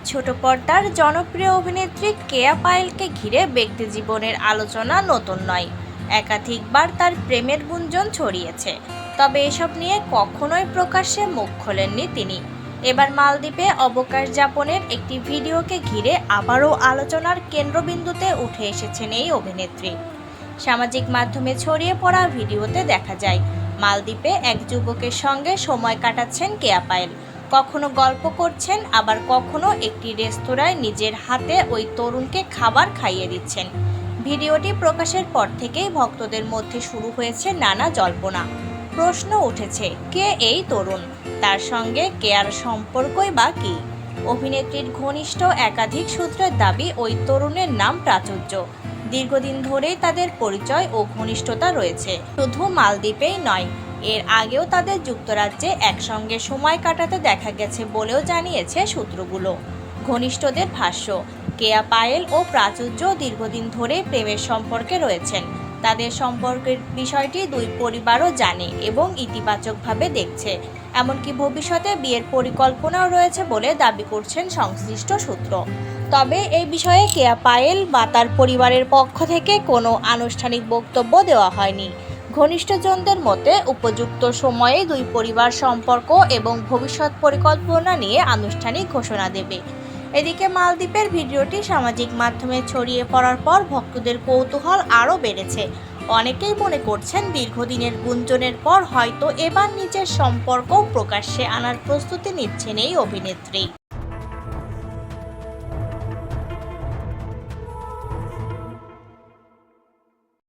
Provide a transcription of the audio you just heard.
ছোট পর্দার জনপ্রিয় অভিনেত্রী কেয়া পায়েলকে ঘিরে ব্যক্তি জীবনের আলোচনা নতুন নয়। একাধিকবার তার প্রেমের গুঞ্জন ছড়িয়েছে, তবে এসব নিয়ে কখনোই প্রকাশ্যে মুখ খোলেননি তিনি। এবার মালদ্বীপে অবকাশ যাপনের একটি ভিডিওকে ঘিরে আবারও আলোচনার কেন্দ্রবিন্দুতে উঠে এসেছেন এই অভিনেত্রী। সামাজিক মাধ্যমে ছড়িয়ে পড়া ভিডিওতে দেখা যায় মালদ্বীপে এক যুবকের সঙ্গে সময় কাটাচ্ছেন কেয়া পায়েল। কখনো গল্প করছেন, আবার কখনো একটি রেস্তোরাঁয় নিজের হাতে ওই তরুণকে খাবার খাইয়ে দিচ্ছেন। ভিডিওটি প্রকাশের পর থেকেই ভক্তদের মধ্যে শুরু হয়েছে নানা জল্পনা। প্রশ্ন উঠেছে, কে এই তরুণ, তার সঙ্গে কেয়ার সম্পর্কই বা কী? অভিনেত্রীর ঘনিষ্ঠ একাধিক সূত্রের দাবি ওই তরুণের নাম প্রাচুর্য। দীর্ঘদিন ধরেই তাদের পরিচয় ও ঘনিষ্ঠতা রয়েছে, শুধু মালদ্বীপেই নয়, এর আগেও তাদের যুক্তরাজ্যে একসঙ্গে সময় কাটাতে দেখা গেছে বলেও জানিয়েছে সূত্রগুলো। ঘনিষ্ঠদের ভাষ্য, কেয়া পায়েল ও প্রাচুর্য দীর্ঘদিন ধরে প্রেমের সম্পর্কে রয়েছেন। তাদের সম্পর্কের বিষয়টি দুই পরিবারও জানে এবং ইতিবাচকভাবে দেখছে। এমনকি ভবিষ্যতে বিয়ের পরিকল্পনাও রয়েছে বলে দাবি করছেন সংশ্লিষ্ট সূত্র। তবে এই বিষয়ে কেয়া পায়েল বা তার পরিবারের পক্ষ থেকে কোনো আনুষ্ঠানিক বক্তব্য দেওয়া হয়নি। ঘনিষ্ঠজনদের মতে উপযুক্ত সময়ে দুই পরিবার সম্পর্ক এবং ভবিষ্যৎ পরিকল্পনা নিয়ে আনুষ্ঠানিক ঘোষণা দেবে। এদিকে মালদ্বীপের ভিডিওটি সামাজিক মাধ্যমে ছড়িয়ে পড়ার পর ভক্তদের কৌতূহল আরও বেড়েছে। অনেকেই মনে করছেন দীর্ঘদিনের গুঞ্জনের পর হয়তো এবার নিজের সম্পর্ক প্রকাশ্যে আনার প্রস্তুতি নিচ্ছেন এই অভিনেত্রী।